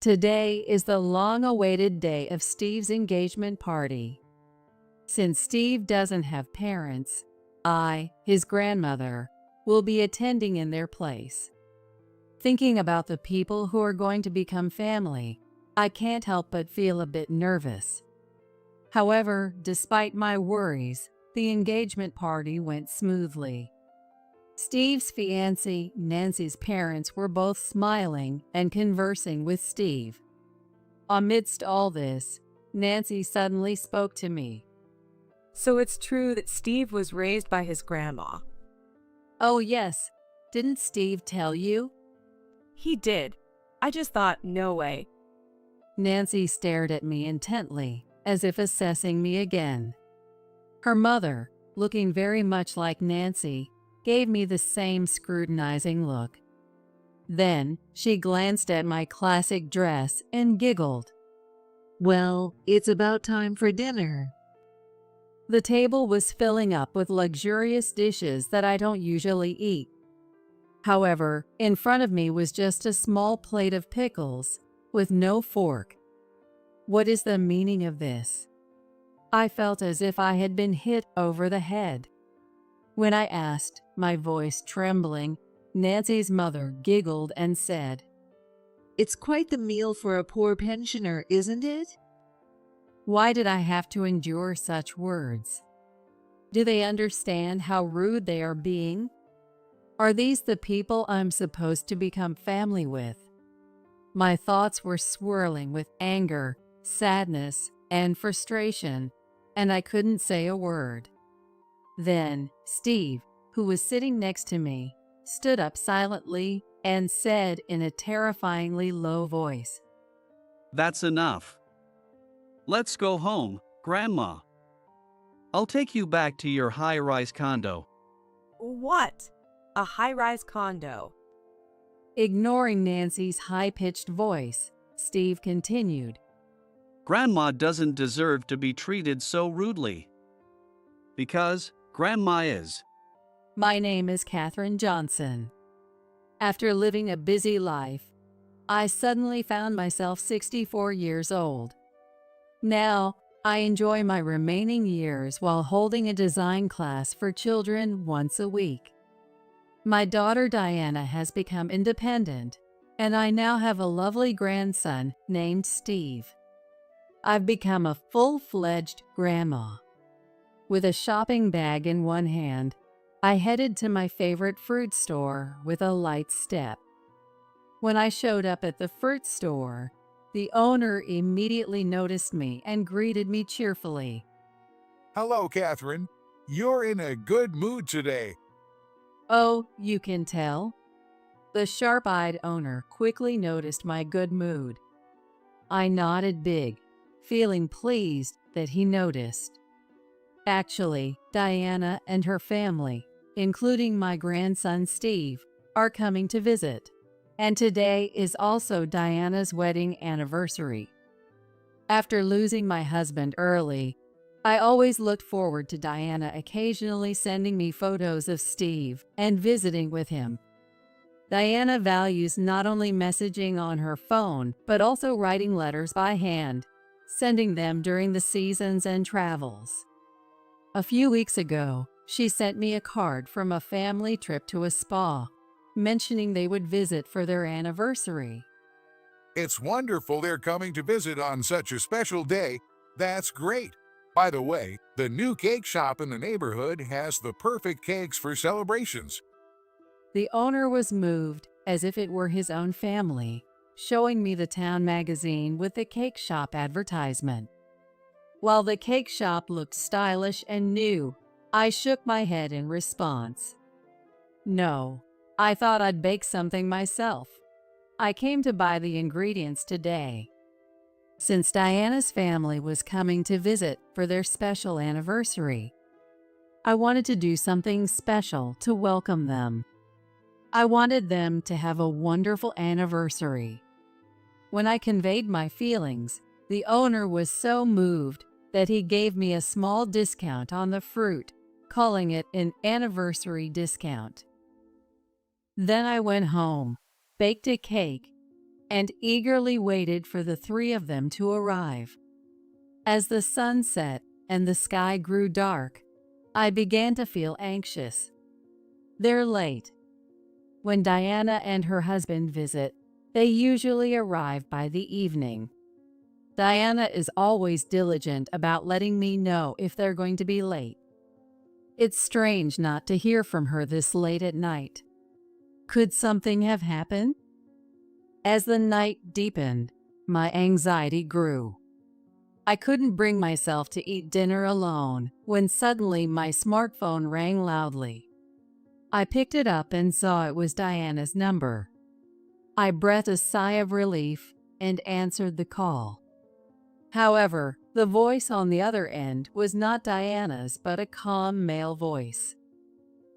Today is the long-awaited day of Steve's engagement party. Since Steve doesn't have parents, I, his grandmother, will be attending in their place. Thinking about the people who are going to become family, I can't help but feel a bit nervous. However, despite my worries, the engagement party went smoothly. Steve's fiancée, Nancy's parents were both smiling and conversing with Steve. Amidst all this, Nancy suddenly spoke to me. So it's true that Steve was raised by his grandma. Oh yes, didn't Steve tell you? He did. I just thought, no way. Nancy stared at me intently, as if assessing me again. Her mother, looking very much like Nancy, gave me the same scrutinizing look. Then she glanced at my classic dress and giggled. Well, it's about time for dinner. The table was filling up with luxurious dishes that I don't usually eat. However, in front of me was just a small plate of pickles, with no fork. What is the meaning of this? I felt as if I had been hit over the head. When I asked, my voice trembling, Nancy's mother giggled and said, It's quite the meal for a poor pensioner, isn't it? Why did I have to endure such words? Do they understand how rude they are being? Are these the people I'm supposed to become family with? My thoughts were swirling with anger, sadness, and frustration, and I couldn't say a word. Then Steve, who was sitting next to me, stood up silently and said in a terrifyingly low voice, That's enough. Let's go home, Grandma. I'll take you back to your high-rise condo. What? A high-rise condo. Ignoring Nancy's high-pitched voice, Steve continued, Grandma doesn't deserve to be treated so rudely. Because Grandma is. My name is Katherine Johnson. After living a busy life, I suddenly found myself 64 years old. Now, I enjoy my remaining years while holding a design class for children once a week. My daughter Diana has become independent, and I now have a lovely grandson named Steve. I've become a full-fledged grandma. With a shopping bag in one hand, I headed to my favorite fruit store with a light step. When I showed up at the fruit store, the owner immediately noticed me and greeted me cheerfully. Hello, Catherine. You're in a good mood today. Oh, you can tell? The sharp-eyed owner quickly noticed my good mood. I nodded big, feeling pleased that he noticed. Actually, Diana and her family, including my grandson Steve, are coming to visit. And today is also Diana's wedding anniversary. After losing my husband early, I always looked forward to Diana occasionally sending me photos of Steve and visiting with him. Diana values not only messaging on her phone, but also writing letters by hand, sending them during the seasons and travels. A few weeks ago, she sent me a card from a family trip to a spa, mentioning they would visit for their anniversary. It's wonderful they're coming to visit on such a special day. That's great. By the way, the new cake shop in the neighborhood has the perfect cakes for celebrations. The owner was moved, as if it were his own family, showing me the town magazine with the cake shop advertisement. While the cake shop looked stylish and new, I shook my head in response. No, I thought I'd bake something myself. I came to buy the ingredients today. Since Diana's family was coming to visit for their special anniversary, I wanted to do something special to welcome them. I wanted them to have a wonderful anniversary. When I conveyed my feelings, the owner was so moved that he gave me a small discount on the fruit, calling it an anniversary discount. Then I went home, baked a cake, and eagerly waited for the three of them to arrive. As the sun set and the sky grew dark, I began to feel anxious. They're late. When Diana and her husband visit, they usually arrive by the evening. Diana is always diligent about letting me know if they're going to be late. It's strange not to hear from her this late at night. Could something have happened? As the night deepened, my anxiety grew. I couldn't bring myself to eat dinner alone when suddenly my smartphone rang loudly. I picked it up and saw it was Diana's number. I breathed a sigh of relief and answered the call. However, the voice on the other end was not Diana's but a calm male voice.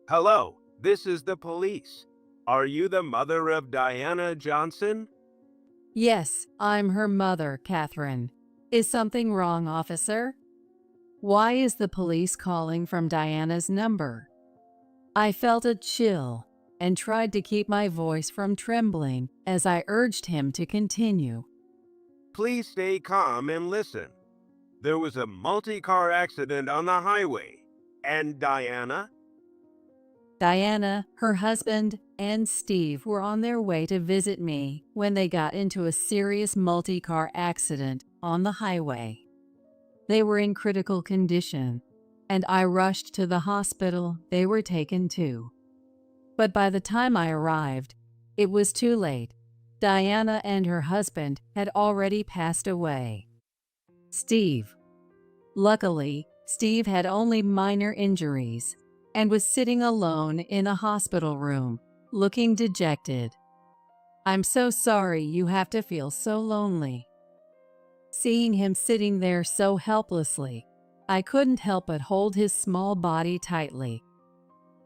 Hello, this is the police. Are you the mother of Diana Johnson? Yes, I'm her mother, Catherine. Is something wrong, officer? Why is the police calling from Diana's number? I felt a chill and tried to keep my voice from trembling as I urged him to continue. Please stay calm and listen. There was a multi-car accident on the highway. And Diana? Diana, her husband, and Steve were on their way to visit me when they got into a serious multi-car accident on the highway. They were in critical condition, and I rushed to the hospital they were taken to. But by the time I arrived, it was too late. Diana and her husband had already passed away. Steve. Luckily, Steve had only minor injuries and was sitting alone in a hospital room, looking dejected. I'm so sorry you have to feel so lonely. Seeing him sitting there so helplessly, I couldn't help but hold his small body tightly.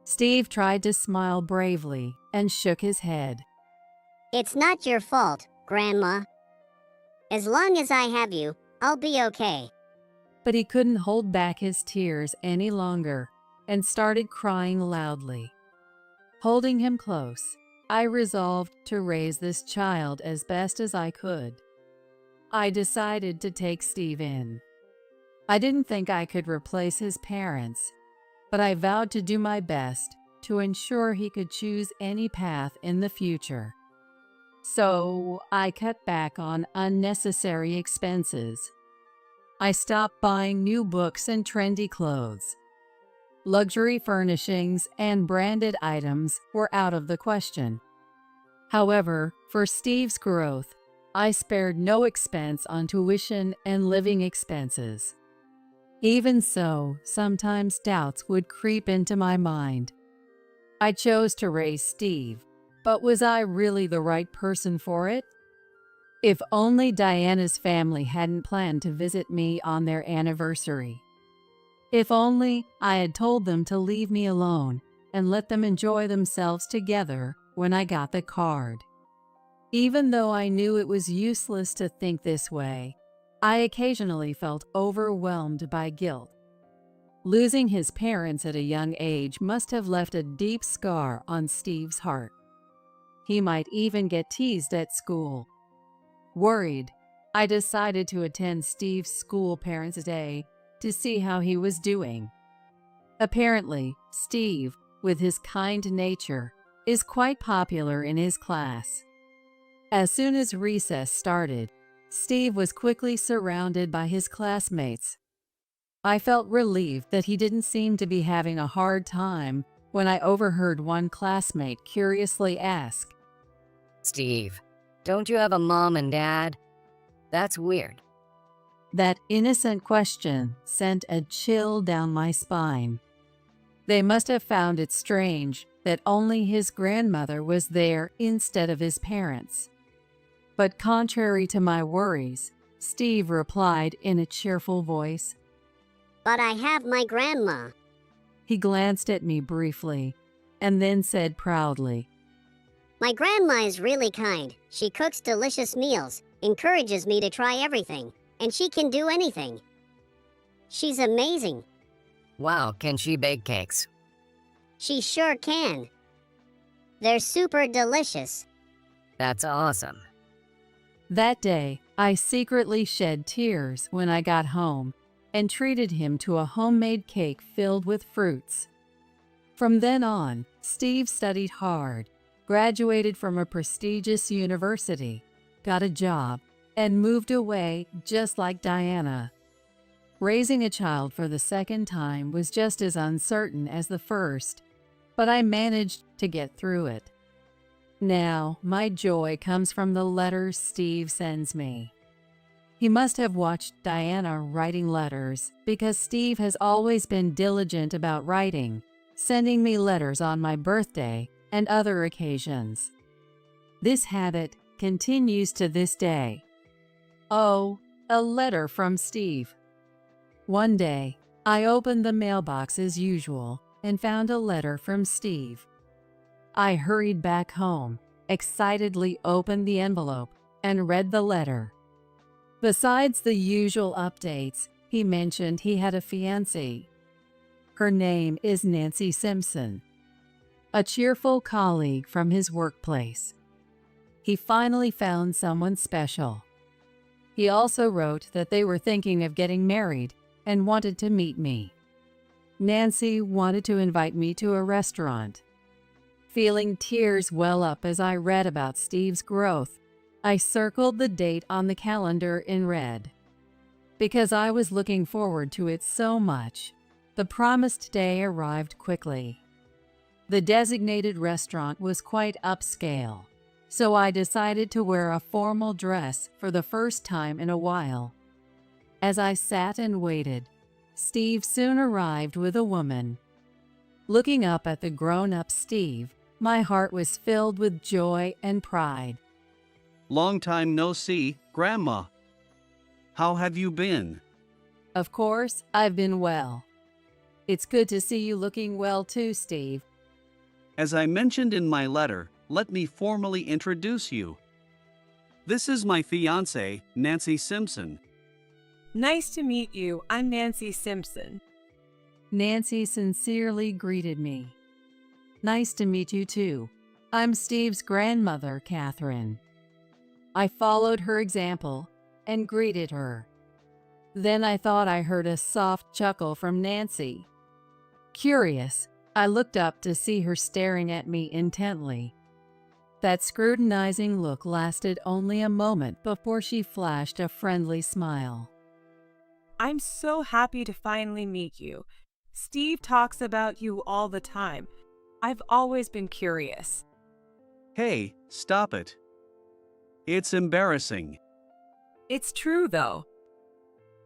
Steve tried to smile bravely and shook his head. It's not your fault, Grandma. As long as I have you, I'll be okay. But he couldn't hold back his tears any longer and started crying loudly. Holding him close, I resolved to raise this child as best as I could. I decided to take Steve in. I didn't think I could replace his parents, but I vowed to do my best to ensure he could choose any path in the future. So I cut back on unnecessary expenses. I stopped buying new books and trendy clothes. Luxury furnishings and branded items were out of the question. However, for Steve's growth, I spared no expense on tuition and living expenses. Even so, sometimes doubts would creep into my mind. I chose to raise Steve, but was I really the right person for it? If only Diana's family hadn't planned to visit me on their anniversary. If only I had told them to leave me alone and let them enjoy themselves together when I got the card. Even though I knew it was useless to think this way, I occasionally felt overwhelmed by guilt. Losing his parents at a young age must have left a deep scar on Steve's heart. He might even get teased at school. Worried, I decided to attend Steve's school Parents' Day to see how he was doing. Apparently, Steve, with his kind nature, is quite popular in his class. As soon as recess started, Steve was quickly surrounded by his classmates. I felt relieved that he didn't seem to be having a hard time when I overheard one classmate curiously ask, Steve, don't you have a mom and dad? That's weird. That innocent question sent a chill down my spine. They must have found it strange that only his grandmother was there instead of his parents. But contrary to my worries, Steve replied in a cheerful voice. But I have my grandma. He glanced at me briefly and then said proudly, My grandma is really kind. She cooks delicious meals, encourages me to try everything, and she can do anything. She's amazing. Wow, can she bake cakes? She sure can. They're super delicious. That's awesome. That day, I secretly shed tears when I got home and treated him to a homemade cake filled with fruits. From then on, Steve studied hard, graduated from a prestigious university, got a job, and moved away just like Diana. Raising a child for the second time was just as uncertain as the first, but I managed to get through it. Now, my joy comes from the letters Steve sends me. He must have watched Diana writing letters because Steve has always been diligent about writing, sending me letters on my birthday and other occasions. This habit continues to this day. Oh, a letter from Steve. One day, I opened the mailbox as usual and found a letter from Steve. I hurried back home, excitedly opened the envelope, and read the letter. Besides the usual updates, he mentioned he had a fiancée. Her name is Nancy Simpson, a cheerful colleague from his workplace. He finally found someone special. He also wrote that they were thinking of getting married and wanted to meet me. Nancy wanted to invite me to a restaurant. Feeling tears well up as I read about Steve's growth, I circled the date on the calendar in red. Because I was looking forward to it so much, the promised day arrived quickly. The designated restaurant was quite upscale, so I decided to wear a formal dress for the first time in a while. As I sat and waited, Steve soon arrived with a woman. Looking up at the grown-up Steve, my heart was filled with joy and pride. Long time no see, Grandma. How have you been? Of course, I've been well. It's good to see you looking well too, Steve. As I mentioned in my letter, let me formally introduce you. This is my fiancée, Nancy Simpson. Nice to meet you. I'm Nancy Simpson. Nancy sincerely greeted me. Nice to meet you too. I'm Steve's grandmother, Catherine. I followed her example and greeted her. Then I thought I heard a soft chuckle from Nancy. Curious, I looked up to see her staring at me intently. That scrutinizing look lasted only a moment before she flashed a friendly smile. I'm so happy to finally meet you. Steve talks about you all the time. I've always been curious. Hey, stop it. It's embarrassing. It's true, though.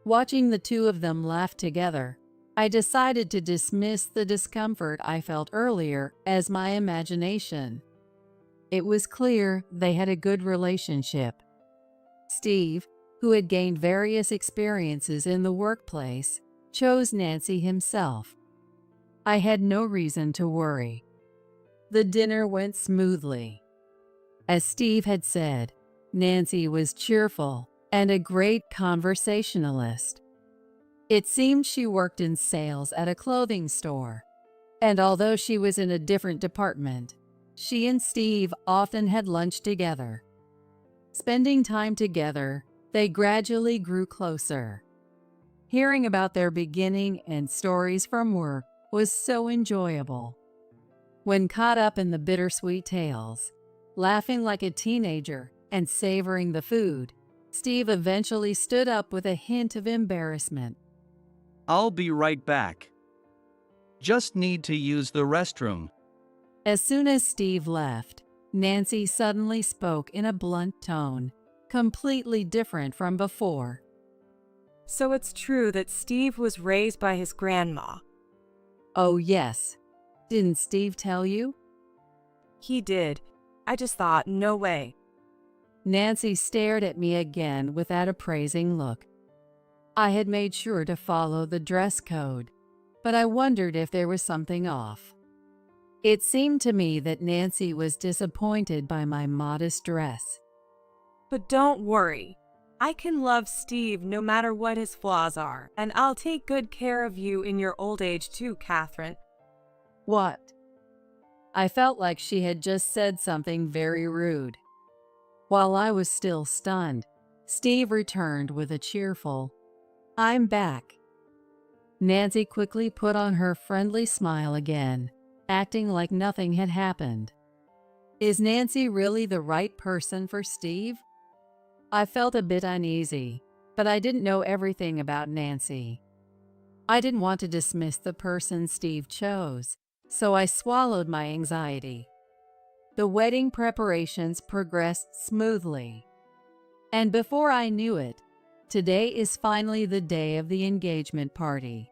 Watching the two of them laugh together, I decided to dismiss the discomfort I felt earlier as my imagination. It was clear they had a good relationship. Steve, who had gained various experiences in the workplace, chose Nancy himself. I had no reason to worry. The dinner went smoothly. As Steve had said, Nancy was cheerful and a great conversationalist. It seemed she worked in sales at a clothing store, and although she was in a different department, she and Steve often had lunch together. Spending time together, they gradually grew closer. Hearing about their beginning and stories from work was so enjoyable. When caught up in the bittersweet tales, laughing like a teenager and savoring the food, Steve eventually stood up with a hint of embarrassment. I'll be right back. Just need to use the restroom. As soon as Steve left, Nancy suddenly spoke in a blunt tone, completely different from before. So it's true that Steve was raised by his grandma. Oh yes. Didn't Steve tell you? He did. I just thought, no way. Nancy stared at me again with that appraising look. I had made sure to follow the dress code, but I wondered if there was something off. It seemed to me that Nancy was disappointed by my modest dress. But don't worry. I can love Steve no matter what his flaws are, and I'll take good care of you in your old age too, Catherine. What? I felt like she had just said something very rude. While I was still stunned, Steve returned with a cheerful, "I'm back." Nancy quickly put on her friendly smile again, acting like nothing had happened. Is Nancy really the right person for Steve? I felt a bit uneasy, but I didn't know everything about Nancy. I didn't want to dismiss the person Steve chose, so I swallowed my anxiety. The wedding preparations progressed smoothly. And before I knew it, today is finally the day of the engagement party.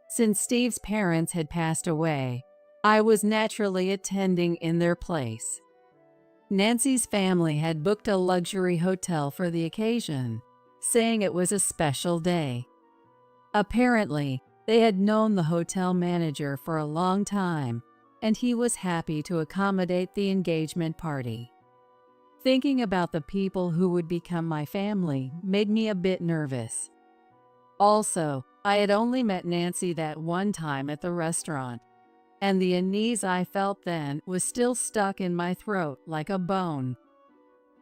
Since Steve's parents had passed away, I was naturally attending in their place. Nancy's family had booked a luxury hotel for the occasion, saying it was a special day. Apparently, they had known the hotel manager for a long time, and he was happy to accommodate the engagement party. Thinking about the people who would become my family made me a bit nervous. Also, I had only met Nancy that one time at the restaurant, and the unease I felt then was still stuck in my throat like a bone.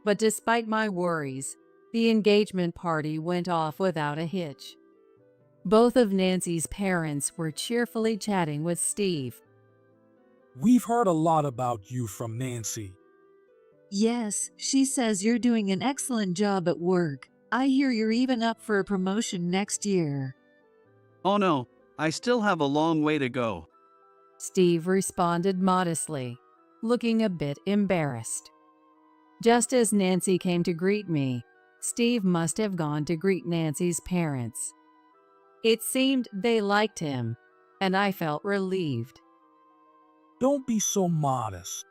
But despite my worries, the engagement party went off without a hitch. Both of Nancy's parents were cheerfully chatting with Steve. We've heard a lot about you from Nancy. Yes, she says you're doing an excellent job at work. I hear you're even up for a promotion next year. Oh no, I still have a long way to go. Steve responded modestly, looking a bit embarrassed. Just as Nancy came to greet me, Steve must have gone to greet Nancy's parents. It seemed they liked him, and I felt relieved. Don't be so modest.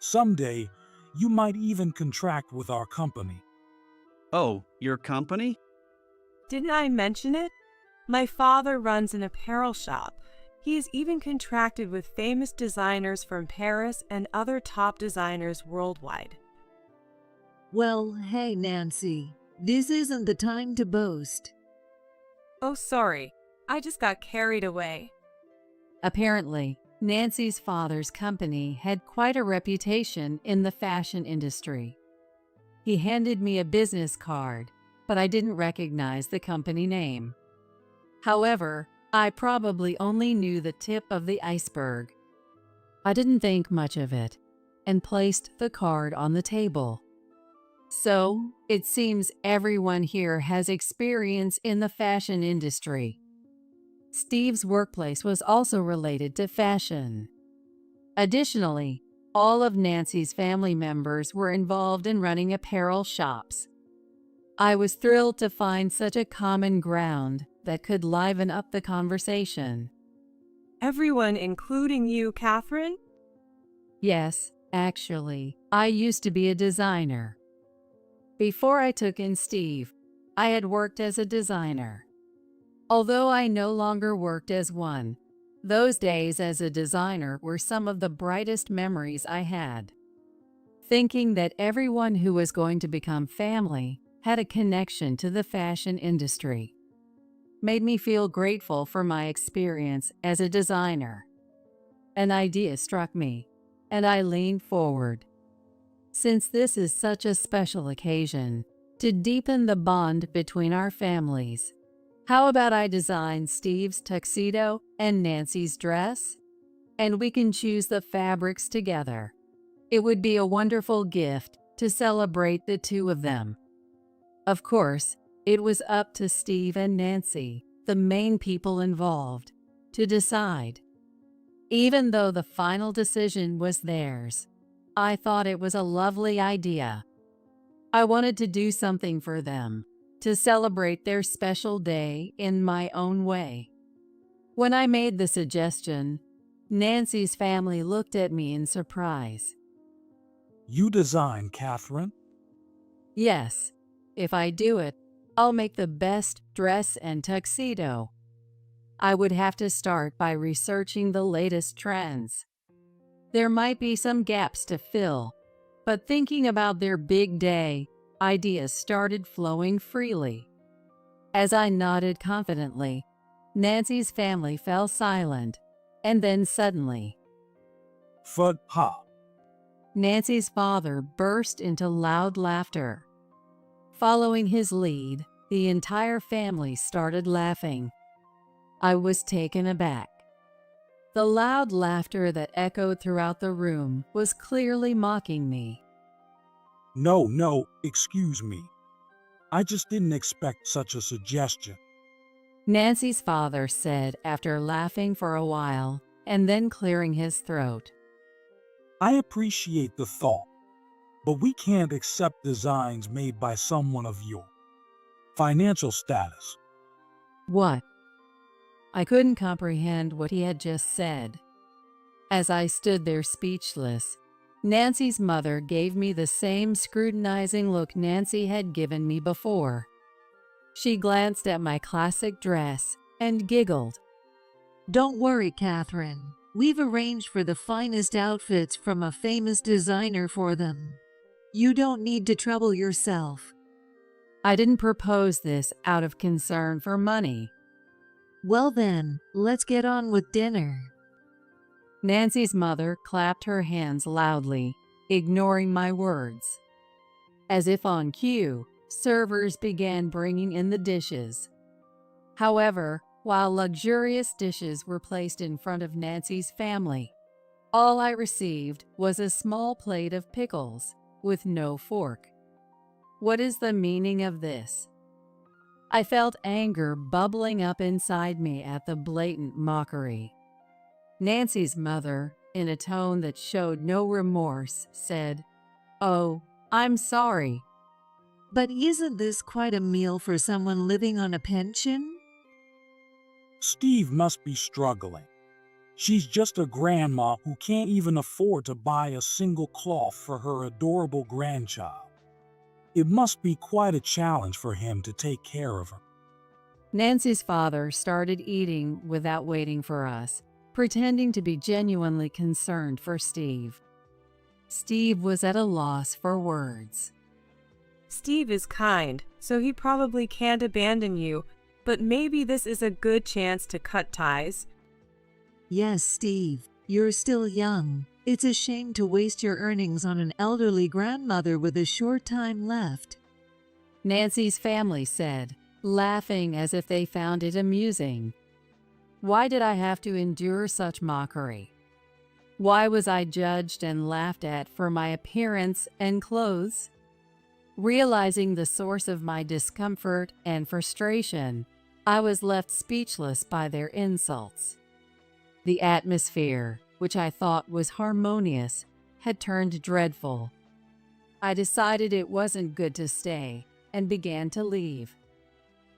Someday, you might even contract with our company. Oh, your company? Didn't I mention it? My father runs an apparel shop. He is even contracted with famous designers from Paris and other top designers worldwide. Well, hey, Nancy, this isn't the time to boast. Oh, sorry. I just got carried away. Apparently, Nancy's father's company had quite a reputation in the fashion industry. He handed me a business card, but I didn't recognize the company name. However, I probably only knew the tip of the iceberg. I didn't think much of it and placed the card on the table. So, it seems everyone here has experience in the fashion industry. Steve's workplace was also related to fashion. Additionally, all of Nancy's family members were involved in running apparel shops. I was thrilled to find such a common ground that could liven up the conversation. Everyone, including you, Catherine? Yes, actually, I used to be a designer. Before I took in Steve, I had worked as a designer. Although I no longer worked as one, those days as a designer were some of the brightest memories I had. Thinking that everyone who was going to become family had a connection to the fashion industry made me feel grateful for my experience as a designer. An idea struck me, and I leaned forward. Since this is such a special occasion, to deepen the bond between our families, how about I design Steve's tuxedo and Nancy's dress? And we can choose the fabrics together. It would be a wonderful gift to celebrate the two of them. Of course, it was up to Steve and Nancy, the main people involved, to decide. Even though the final decision was theirs, I thought it was a lovely idea. I wanted to do something for them, to celebrate their special day in my own way. When I made the suggestion, Nancy's family looked at me in surprise. You design, Catherine? Yes, if I do it, I'll make the best dress and tuxedo. I would have to start by researching the latest trends. There might be some gaps to fill, but thinking about their big day, ideas started flowing freely. As I nodded confidently, Nancy's family fell silent, and then suddenly, Fud ha. Nancy's father burst into loud laughter. Following his lead, the entire family started laughing. I was taken aback. The loud laughter that echoed throughout the room was clearly mocking me. No, excuse me. I just didn't expect such a suggestion. Nancy's father said after laughing for a while and then clearing his throat. I appreciate the thought, but we can't accept designs made by someone of your financial status. What? I couldn't comprehend what he had just said. As I stood there speechless, Nancy's mother gave me the same scrutinizing look Nancy had given me before. She glanced at my classic dress and giggled. Don't worry, Catherine. We've arranged for the finest outfits from a famous designer for them. You don't need to trouble yourself. I didn't propose this out of concern for money. Well then, let's get on with dinner. Nancy's mother clapped her hands loudly, ignoring my words. As if on cue, servers began bringing in the dishes. However, while luxurious dishes were placed in front of Nancy's family, all I received was a small plate of pickles with no fork. What is the meaning of this? I felt anger bubbling up inside me at the blatant mockery. Nancy's mother, in a tone that showed no remorse, said, "Oh, I'm sorry." But isn't this quite a meal for someone living on a pension? Steve must be struggling. She's just a grandma who can't even afford to buy a single cloth for her adorable grandchild. It must be quite a challenge for him to take care of her. Nancy's father started eating without waiting for us, pretending to be genuinely concerned for Steve. Steve was at a loss for words. Steve is kind, so he probably can't abandon you, but maybe this is a good chance to cut ties. Yes, Steve, you're still young. It's a shame to waste your earnings on an elderly grandmother with a short time left. Nancy's family said, laughing as if they found it amusing. Why did I have to endure such mockery? Why was I judged and laughed at for my appearance and clothes? Realizing the source of my discomfort and frustration, I was left speechless by their insults. The atmosphere, which I thought was harmonious, had turned dreadful. I decided it wasn't good to stay and began to leave.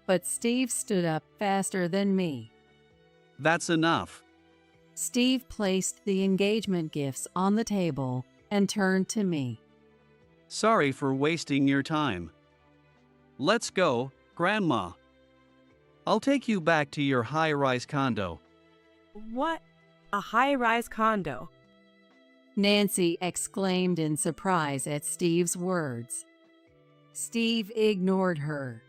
But Steve stood up faster than me. That's enough. Steve placed the engagement gifts on the table and turned to me. Sorry for wasting your time. Let's go, Grandma. I'll take you back to your high-rise condo. What? A high-rise condo? Nancy exclaimed in surprise at Steve's words. Steve ignored her.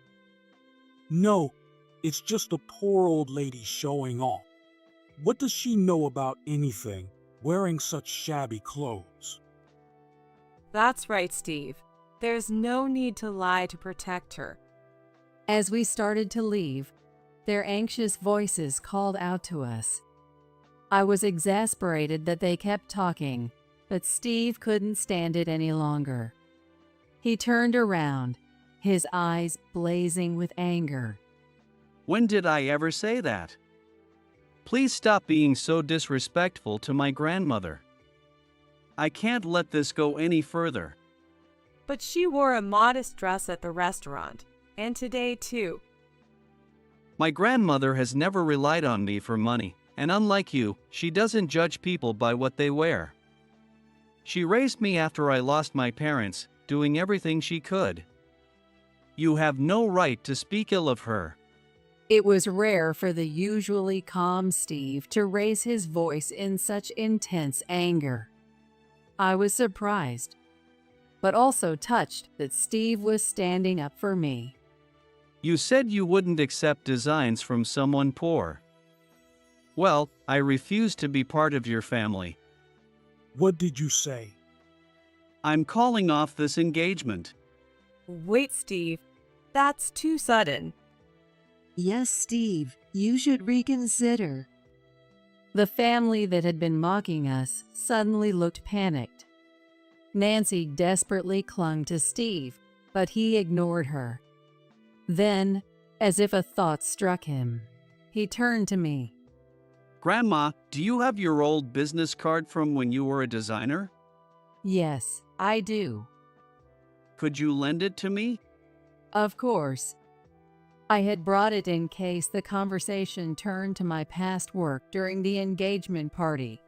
No, it's just a poor old lady showing off. What does she know about anything, wearing such shabby clothes? That's right, Steve. There's no need to lie to protect her. As we started to leave, their anxious voices called out to us. I was exasperated that they kept talking, but Steve couldn't stand it any longer. He turned around, his eyes blazing with anger. When did I ever say that? Please stop being so disrespectful to my grandmother. I can't let this go any further. But she wore a modest dress at the restaurant, and today too. My grandmother has never relied on me for money, and unlike you, she doesn't judge people by what they wear. She raised me after I lost my parents, doing everything she could. You have no right to speak ill of her. It was rare for the usually calm Steve to raise his voice in such intense anger. I was surprised, but also touched that Steve was standing up for me. You said you wouldn't accept designs from someone poor. Well, I refuse to be part of your family. What did you say? I'm calling off this engagement. Wait, Steve. That's too sudden. Yes, Steve, you should reconsider. The family that had been mocking us suddenly looked panicked. Nancy desperately clung to Steve, but he ignored her. Then, as if a thought struck him, he turned to me. Grandma, do you have your old business card from when you were a designer? Yes, I do. Could you lend it to me? Of course. I had brought it in case the conversation turned to my past work during the engagement party.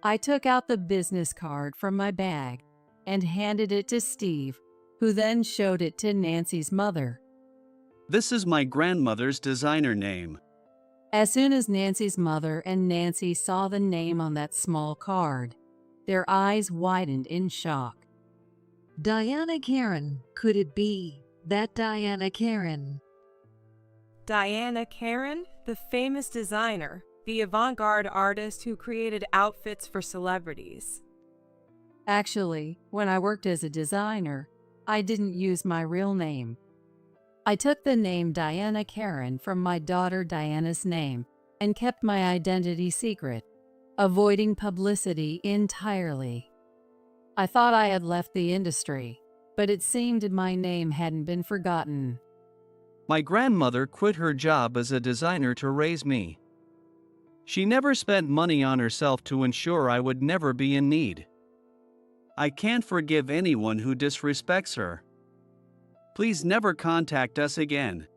I took out the business card from my bag and handed it to Steve, who then showed it to Nancy's mother. This is my grandmother's designer name. As soon as Nancy's mother and Nancy saw the name on that small card, their eyes widened in shock. Diana Karen, could it be that Diana Karen? Diana Karen, the famous designer, the avant-garde artist who created outfits for celebrities. Actually, when I worked as a designer, I didn't use my real name. I took the name Diana Karen from my daughter Diana's name and kept my identity secret, avoiding publicity entirely. I thought I had left the industry, but it seemed my name hadn't been forgotten. My grandmother quit her job as a designer to raise me. She never spent money on herself to ensure I would never be in need. I can't forgive anyone who disrespects her. Please never contact us again.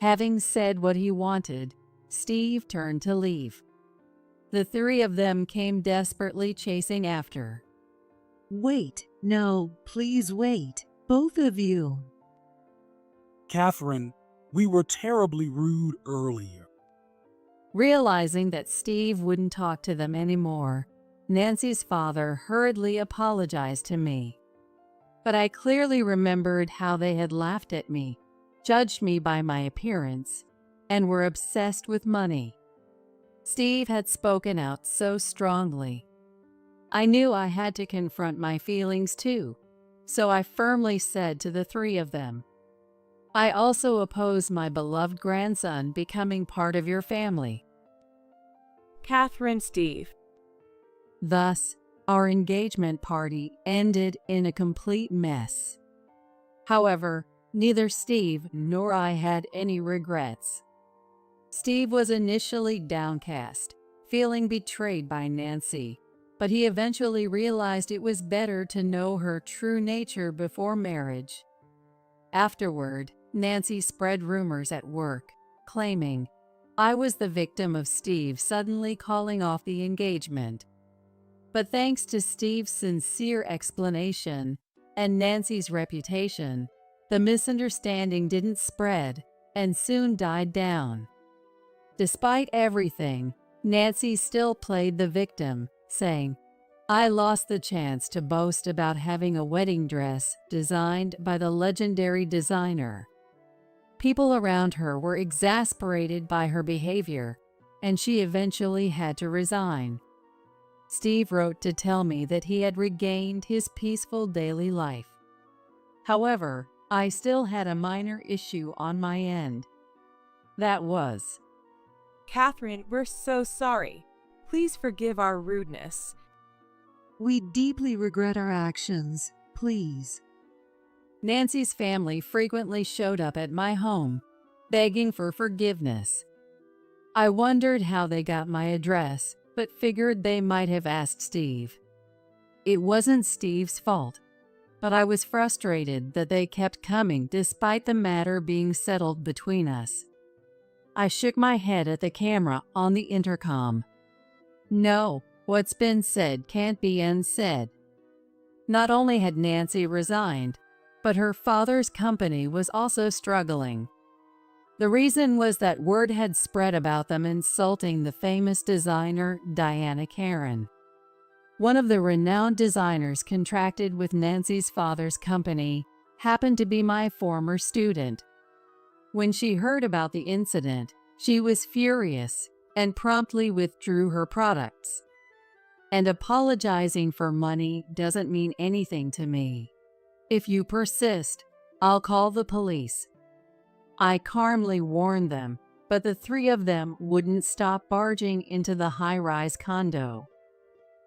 Having said what he wanted, Steve turned to leave. The three of them came desperately chasing after. Wait, no, please wait, both of you. Catherine, we were terribly rude earlier. Realizing that Steve wouldn't talk to them anymore, Nancy's father hurriedly apologized to me. But I clearly remembered how they had laughed at me, judged me by my appearance, and were obsessed with money. Steve had spoken out so strongly. I knew I had to confront my feelings too, so I firmly said to the three of them, I also oppose my beloved grandson becoming part of your family. Catherine, Steve. Thus, our engagement party ended in a complete mess. However, neither Steve nor I had any regrets. Steve was initially downcast, feeling betrayed by Nancy, but he eventually realized it was better to know her true nature before marriage. Afterward, Nancy spread rumors at work, claiming I was the victim of Steve suddenly calling off the engagement. But thanks to Steve's sincere explanation and Nancy's reputation, the misunderstanding didn't spread and soon died down. Despite everything, Nancy still played the victim, saying, I lost the chance to boast about having a wedding dress designed by the legendary designer. People around her were exasperated by her behavior, and she eventually had to resign. Steve wrote to tell me that he had regained his peaceful daily life. However, I still had a minor issue on my end. That was, Catherine, we're so sorry. Please forgive our rudeness. We deeply regret our actions, please. Nancy's family frequently showed up at my home, begging for forgiveness. I wondered how they got my address, but figured they might have asked Steve. It wasn't Steve's fault, but I was frustrated that they kept coming despite the matter being settled between us. I shook my head at the camera on the intercom. No, what's been said can't be unsaid. Not only had Nancy resigned, but her father's company was also struggling. The reason was that word had spread about them insulting the famous designer Diana Karen. One of the renowned designers contracted with Nancy's father's company happened to be my former student. When she heard about the incident, she was furious and promptly withdrew her products. and apologizing for money doesn't mean anything to me. If you persist, I'll call the police. I calmly warned them, but the three of them wouldn't stop barging into the high-rise condo.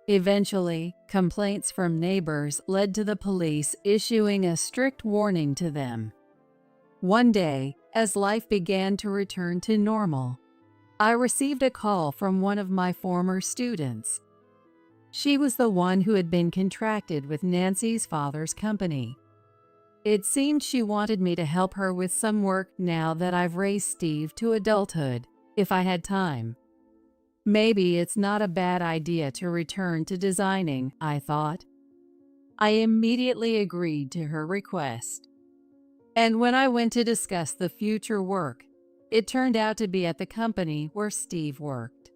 Eventually, complaints from neighbors led to the police issuing a strict warning to them. One day, as life began to return to normal, I received a call from one of my former students. She was the one who had been contracted with Nancy's father's company. It seemed she wanted me to help her with some work now that I've raised Steve to adulthood, if I had time. Maybe it's not a bad idea to return to designing, I thought. I immediately agreed to her request. And when I went to discuss the future work, it turned out to be at the company where Steve worked.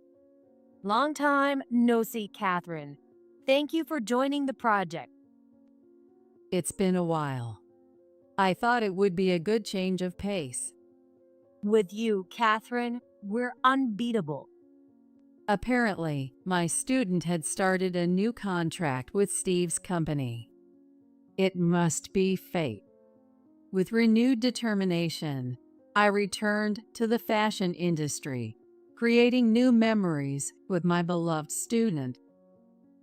Long time no see, Catherine. Thank you for joining the project. It's been a while. I thought it would be a good change of pace. With you, Catherine, we're unbeatable. Apparently, my student had started a new contract with Steve's company. It must be fate. With renewed determination, I returned to the fashion industry, creating new memories with my beloved student.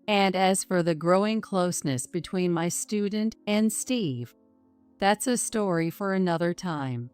And as for the growing closeness between my student and Steve, that's a story for another time.